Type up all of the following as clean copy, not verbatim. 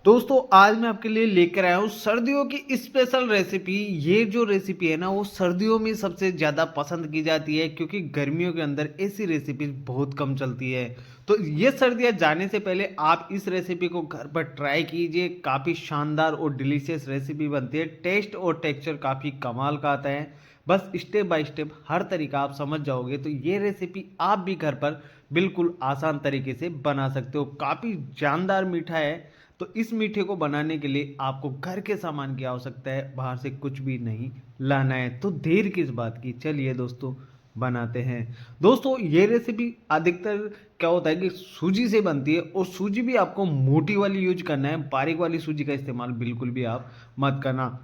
दोस्तों आज मैं आपके लिए लेकर आया हूँ सर्दियों की स्पेशल रेसिपी। ये जो रेसिपी है ना वो सर्दियों में सबसे ज़्यादा पसंद की जाती है क्योंकि गर्मियों के अंदर ऐसी रेसिपी बहुत कम चलती है। तो ये सर्दियाँ जाने से पहले आप इस रेसिपी को घर पर ट्राई कीजिए। काफ़ी शानदार और डिलीशियस रेसिपी बनती है। टेस्ट और टेक्सचर काफ़ी कमाल का आता है। बस स्टेप बाय स्टेप हर तरीका आप समझ जाओगे तो ये रेसिपी आप भी घर पर बिल्कुल आसान तरीके से बना सकते हो। काफ़ी जानदार मीठा है। तो इस मीठे को बनाने के लिए आपको घर के सामान की आवश्यकता है, बाहर से कुछ भी नहीं लाना है। तो देर किस बात की, चलिए दोस्तों बनाते हैं। दोस्तों ये रेसिपी अधिकतर क्या होता है कि सूजी से बनती है और सूजी भी आपको मोटी वाली यूज करना है, बारीक वाली सूजी का इस्तेमाल बिल्कुल भी आप मत करना।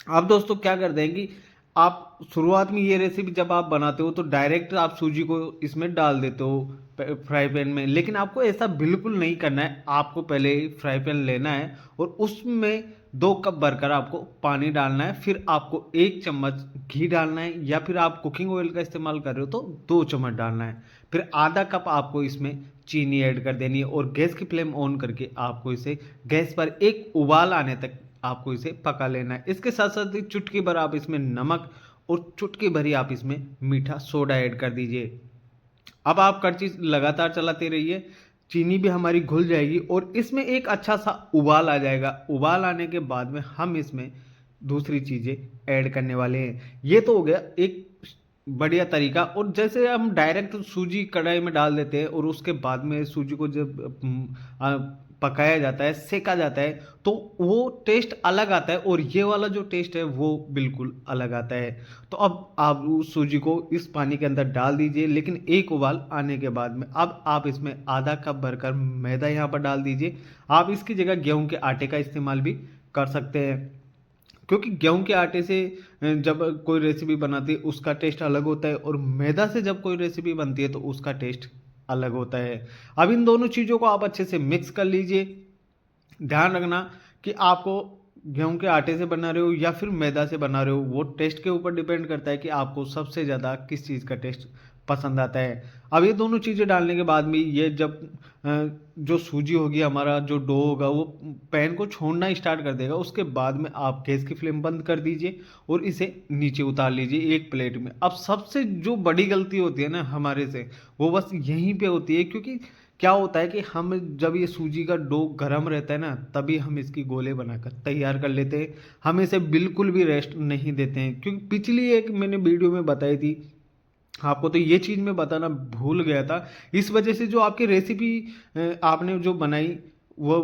अब दोस्तों क्या करते हैं कि आप शुरुआत में ये रेसिपी जब आप बनाते हो तो डायरेक्ट आप सूजी को इसमें डाल देते हो फ्राई पैन में, लेकिन आपको ऐसा बिल्कुल नहीं करना है। आपको पहले फ्राई पैन लेना है और उसमें 2 कप भरकर आपको पानी डालना है। फिर आपको 1 चम्मच घी डालना है, या फिर आप कुकिंग ऑयल का इस्तेमाल कर रहे हो तो 2 चम्मच डालना है। फिर आधा कप आपको इसमें चीनी ऐड कर देनी है और गैस की फ्लेम ऑन करके आपको इसे गैस पर एक उबाल आने तक आपको इसे पका लेना है। इसके साथ साथ चुटकी भर आप इसमें नमक और चुटकी भरी आप इसमें मीठा सोडा ऐड कर दीजिए। अब आप कड़छी लगातार चलाते रहिए, चीनी भी हमारी घुल जाएगी और इसमें एक अच्छा सा उबाल आ जाएगा। उबाल आने के बाद में हम इसमें दूसरी चीज़ें ऐड करने वाले हैं। ये तो हो गया एक बढ़िया तरीका। और जैसे हम डायरेक्ट सूजी कढ़ाई में डाल देते हैं और उसके बाद में सूजी को जब पकाया जाता है, सेका जाता है, तो वो टेस्ट अलग आता है और ये वाला जो टेस्ट है वो बिल्कुल अलग आता है। तो अब आप उस सूजी को इस पानी के अंदर डाल दीजिए, लेकिन एक उबाल आने के बाद में अब आप इसमें आधा कप भरकर मैदा यहाँ पर डाल दीजिए। आप इसकी जगह गेहूं के आटे का इस्तेमाल भी कर सकते हैं, क्योंकि गेहूं के आटे से जब कोई रेसिपी बनाती है उसका टेस्ट अलग होता है और मैदा से जब कोई रेसिपी बनती है तो उसका टेस्ट अलग होता है। अब इन दोनों चीज़ों को आप अच्छे से मिक्स कर लीजिए। ध्यान रखना कि आपको गेहूं के आटे से बना रहे हो या फिर मैदा से बना रहे हो, वो टेस्ट के ऊपर डिपेंड करता है कि आपको सबसे ज़्यादा किस चीज़ का टेस्ट पसंद आता है। अब ये दोनों चीज़ें डालने के बाद में ये जब जो सूजी होगी, हमारा जो डो होगा, वो पैन को छोड़ना स्टार्ट कर देगा, उसके बाद में आप गैस की फ्लेम बंद कर दीजिए और इसे नीचे उतार लीजिए एक प्लेट में। अब सबसे जो बड़ी गलती होती है ना हमारे से, वो बस यहीं पे होती है, क्योंकि क्या होता है कि हम जब ये सूजी का डो गर्म रहता है ना तभी हम इसकी गोले बनाकर तैयार कर लेते हैं। हम इसे बिल्कुल भी रेस्ट नहीं देते हैं, क्योंकि पिछली एक मैंने वीडियो में बताई थी आपको, तो ये चीज़ मैं बताना भूल गया था। इस वजह से जो आपकी रेसिपी आपने जो बनाई वो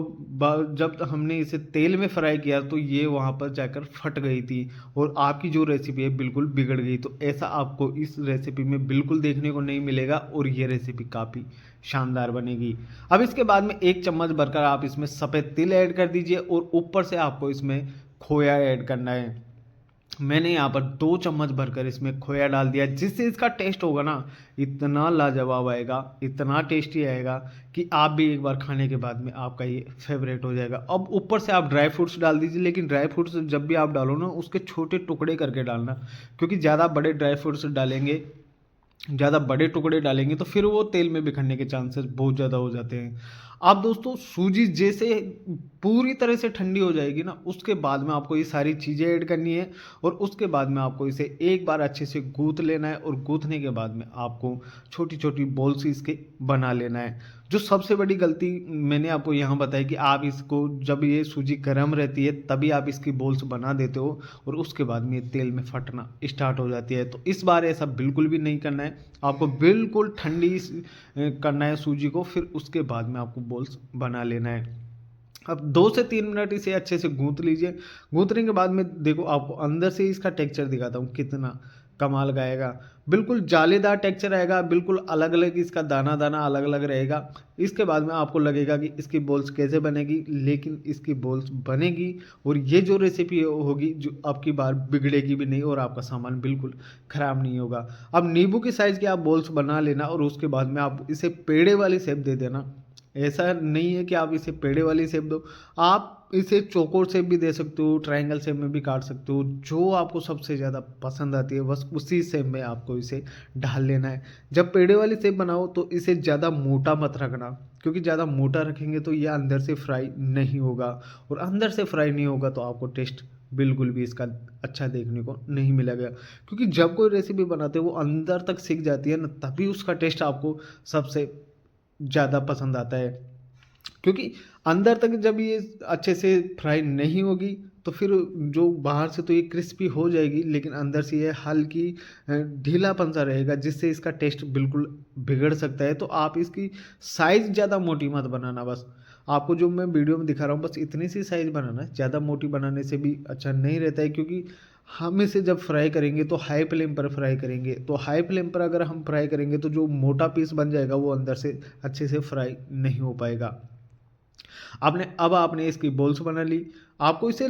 जब हमने इसे तेल में फ्राई किया तो ये वहाँ पर जाकर फट गई थी और आपकी जो रेसिपी है बिल्कुल बिगड़ गई। तो ऐसा आपको इस रेसिपी में बिल्कुल देखने को नहीं मिलेगा और ये रेसिपी काफ़ी शानदार बनेगी। अब इसके बाद में 1 चम्मच भरकर आप इसमें सफ़ेद तिल ऐड कर दीजिए और ऊपर से आपको इसमें खोया ऐड करना है। मैंने यहाँ पर 2 चम्मच भरकर इसमें खोया डाल दिया, जिससे इसका टेस्ट होगा ना इतना लाजवाब आएगा, इतना टेस्टी आएगा कि आप भी एक बार खाने के बाद में आपका ये फेवरेट हो जाएगा। अब ऊपर से आप ड्राई फ्रूट्स डाल दीजिए, लेकिन ड्राई फ्रूट्स जब भी आप डालो ना उसके छोटे टुकड़े करके डालना, क्योंकि ज़्यादा बड़े ड्राई फ्रूट्स डालेंगे, ज़्यादा बड़े टुकड़े डालेंगे तो फिर वो तेल में बिखरने के चांसेस बहुत ज़्यादा हो जाते हैं। अब दोस्तों सूजी जैसे पूरी तरह से ठंडी हो जाएगी ना, उसके बाद में आपको ये सारी चीज़ें ऐड करनी है और उसके बाद में आपको इसे एक बार अच्छे से गूँथ लेना है और गूँथने के बाद में आपको छोटी छोटी बॉल्स इसके बना लेना है। जो सबसे बड़ी गलती मैंने आपको यहाँ बताई कि आप इसको जब ये सूजी गर्म रहती है तभी आप इसकी बॉल्स बना देते हो और उसके बाद में ये तेल में फटना स्टार्ट हो जाती है। तो इस बार ऐसा बिल्कुल भी नहीं करना है, आपको बिल्कुल ठंडी करना है सूजी को, फिर उसके बाद में आपको बॉल्स बना लेना है। अब 2 से 3 मिनट इसे अच्छे से गूंथ लीजिए। गूंथने के बाद में देखो आपको अंदर से इसका टेक्सचर दिखाता हूँ कितना कमाल का आएगा। बिल्कुल जालीदार टेक्सचर आएगा, बिल्कुल अलग अलग इसका दाना दाना अलग अलग रहेगा। इसके बाद में आपको लगेगा कि इसकी बॉल्स कैसे बनेगी, लेकिन इसकी बॉल्स बनेगी और ये जो रेसिपी होगी जो आपकी बार बिगड़ेगी भी नहीं और आपका सामान बिल्कुल ख़राब नहीं होगा। अब नींबू की साइज़ की आप बॉल्स बना लेना और उसके बाद में आप इसे पेड़े वाली शेप दे देना। ऐसा नहीं है कि आप इसे पेड़े वाली शेप दो, आप इसे चौकोर शेप भी दे सकते हो, ट्रायंगल शेप में भी काट सकते हो, जो आपको सबसे ज़्यादा पसंद आती है बस उसी शेप में आपको इसे ढाल लेना है। जब पेड़े वाली शेप बनाओ तो इसे ज़्यादा मोटा मत रखना, क्योंकि ज़्यादा मोटा रखेंगे तो ये अंदर से फ्राई नहीं होगा, और अंदर से फ्राई नहीं होगा तो आपको टेस्ट बिल्कुल भी इसका अच्छा देखने को नहीं मिलेगा। क्योंकि जब कोई रेसिपी बनाते हैं वो अंदर तक सीख जाती है ना, तभी उसका टेस्ट आपको सबसे ज़्यादा पसंद आता है। क्योंकि अंदर तक जब ये अच्छे से फ्राई नहीं होगी तो फिर जो बाहर से तो ये क्रिस्पी हो जाएगी, लेकिन अंदर से ये हल्की ढीलापन सा रहेगा, जिससे इसका टेस्ट बिल्कुल बिगड़ सकता है। तो आप इसकी साइज़ ज़्यादा मोटी मत बनाना, बस आपको जो मैं वीडियो में दिखा रहा हूँ बस इतनी सी साइज़ बनाना है, ज़्यादा मोटी बनाने से भी अच्छा नहीं रहता है। क्योंकि हम इसे जब फ्राई करेंगे तो हाई फ्लेम पर फ्राई करेंगे, तो हाई फ्लेम पर अगर हम फ्राई करेंगे तो जो मोटा पीस बन जाएगा वो अंदर से अच्छे से फ्राई नहीं हो पाएगा। आपने इसकी बॉल्स बना ली। आपको इसे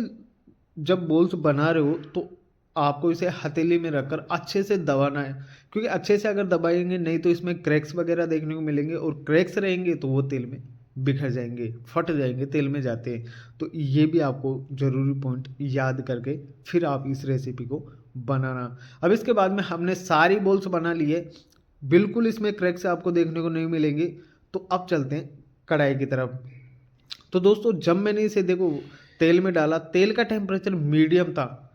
जब बॉल्स बना रहे हो तो आपको इसे हथेली में रखकर अच्छे से दबाना है, क्योंकि अच्छे से अगर दबाएंगे नहीं तो इसमें क्रैक्स वगैरह देखने को मिलेंगे, और क्रैक्स रहेंगे तो वो तेल में बिखर जाएंगे, फट जाएंगे, तेल में जाते हैं। तो ये भी आपको ज़रूरी पॉइंट याद करके फिर आप इस रेसिपी को बनाना। अब इसके बाद में हमने सारी बॉल्स बना लिए, बिल्कुल इसमें क्रैक्स आपको देखने को नहीं मिलेंगे। तो अब चलते हैं कढ़ाई की तरफ। तो दोस्तों जब मैंने इसे देखो तेल में डाला, तेल का टेम्परेचर मीडियम था।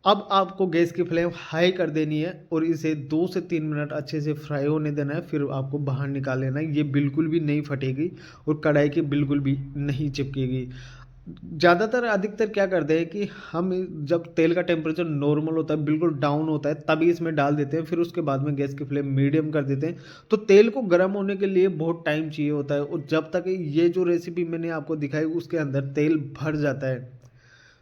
अब आपको गैस की फ्लेम हाई कर देनी है और इसे 2 से 3 मिनट अच्छे से फ्राई होने देना है, फिर आपको बाहर निकाल लेना है। ये बिल्कुल भी नहीं फटेगी और कढ़ाई की बिल्कुल भी नहीं चिपकेगी। ज़्यादातर अधिकतर क्या करते हैं कि हम जब तेल का टेम्परेचर नॉर्मल होता है, बिल्कुल डाउन होता है, तभी इसमें डाल देते हैं, फिर उसके बाद में गैस की फ्लेम मीडियम कर देते हैं। तो तेल को गर्म होने के लिए बहुत टाइम चाहिए होता है, और जब तक ये जो रेसिपी मैंने आपको दिखाई उसके अंदर तेल भर जाता है।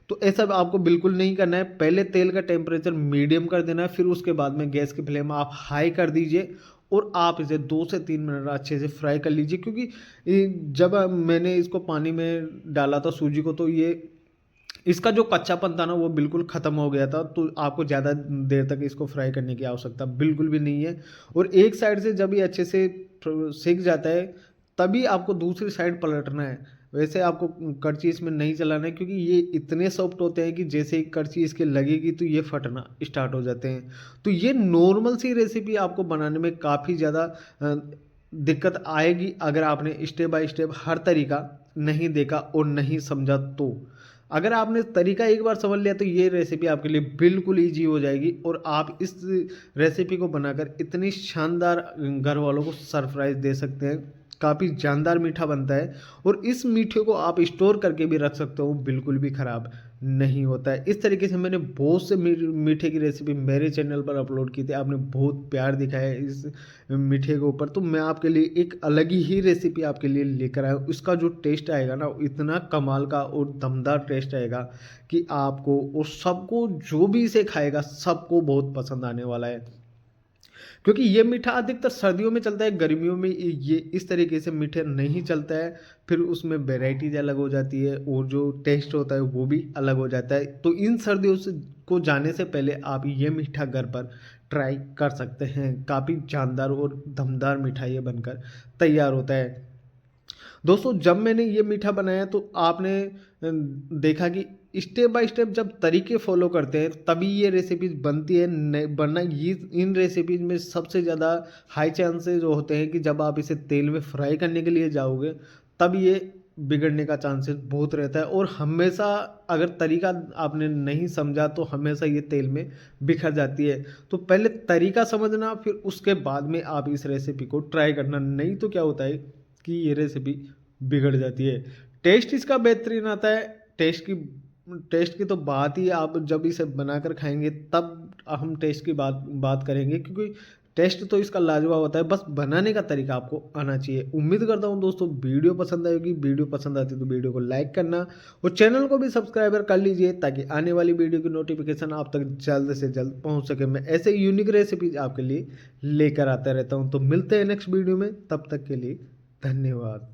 तो ऐसा आपको बिल्कुल नहीं करना है। पहले तेल का टेम्परेचर मीडियम कर देना है, फिर उसके बाद में गैस की फ्लेम आप हाई कर दीजिए और आप इसे 2 से 3 मिनट अच्छे से फ्राई कर लीजिए। क्योंकि जब मैंने इसको पानी में डाला था सूजी को, तो ये इसका जो कच्चापन था ना वो बिल्कुल ख़त्म हो गया था। तो आपको ज़्यादा देर तक इसको फ्राई करने की आवश्यकता बिल्कुल भी नहीं है। और एक साइड से जब ये अच्छे से सीख जाता है तभी आपको दूसरी साइड पलटना है। वैसे आपको कड़छी इसमें नहीं चलाना है, क्योंकि ये इतने सॉफ्ट होते हैं कि जैसे ही कड़छी इसके लगेगी तो ये फटना स्टार्ट हो जाते हैं। तो ये नॉर्मल सी रेसिपी आपको बनाने में काफ़ी ज़्यादा दिक्कत आएगी अगर आपने स्टेप बाय स्टेप हर तरीका नहीं देखा और नहीं समझा। तो अगर आपने तरीका एक बार समझ लिया तो ये रेसिपी आपके लिए बिल्कुल ईजी हो जाएगी, और आप इस रेसिपी को बनाकर इतनी शानदार घर वालों को सरप्राइज़ दे सकते हैं। काफ़ी जानदार मीठा बनता है, और इस मीठे को आप स्टोर करके भी रख सकते हो, बिल्कुल भी ख़राब नहीं होता है। इस तरीके से मैंने बहुत से मीठे की रेसिपी मेरे चैनल पर अपलोड की थी, आपने बहुत प्यार दिखाया है इस मीठे के ऊपर। तो मैं आपके लिए एक अलग ही रेसिपी आपके लिए लेकर आया हूँ। इसका जो टेस्ट आएगा ना इतना कमाल का और दमदार टेस्ट आएगा कि आपको और सबको जो भी इसे खाएगा सबको बहुत पसंद आने वाला है। क्योंकि ये मीठा अधिकतर सर्दियों में चलता है, गर्मियों में ये इस तरीके से मीठा नहीं चलता है। फिर उसमें वेराइटीज अलग हो जाती है और जो टेस्ट होता है वो भी अलग हो जाता है। तो इन सर्दियों से को जाने से पहले आप ये मीठा घर पर ट्राई कर सकते हैं। काफ़ी जानदार और दमदार मीठा ये बनकर तैयार होता है। दोस्तों जब मैंने ये मीठा बनाया तो आपने देखा कि स्टेप बाय स्टेप जब तरीके फॉलो करते हैं तभी ये रेसिपीज बनती है। वरना ये इन रेसिपीज में सबसे ज़्यादा हाई चांसेस होते हैं कि जब आप इसे तेल में फ्राई करने के लिए जाओगे तब ये बिगड़ने का चांसेस बहुत रहता है। और हमेशा अगर तरीका आपने नहीं समझा तो हमेशा ये तेल में बिखर जाती है। तो पहले तरीका समझना, फिर उसके बाद में आप इस रेसिपी को ट्राई करना, नहीं तो क्या होता है कि ये रेसिपी बिगड़ जाती है। टेस्ट इसका बेहतरीन आता है। टेस्ट की तो बात ही, आप जब इसे बनाकर खाएंगे तब हम टेस्ट की बात करेंगे, क्योंकि टेस्ट तो इसका लाजवाब होता है, बस बनाने का तरीका आपको आना चाहिए। उम्मीद करता हूँ दोस्तों वीडियो पसंद आएगी। वीडियो पसंद आती तो वीडियो को लाइक करना और चैनल को भी सब्सक्राइबर कर लीजिए, ताकि आने वाली वीडियो की नोटिफिकेशन आप तक जल्द से जल्द पहुँच सके। मैं ऐसे यूनिक रेसिपीज आपके लिए लेकर आता रहता हूँ। तो मिलते हैं नेक्स्ट वीडियो में, तब तक के लिए धन्यवाद।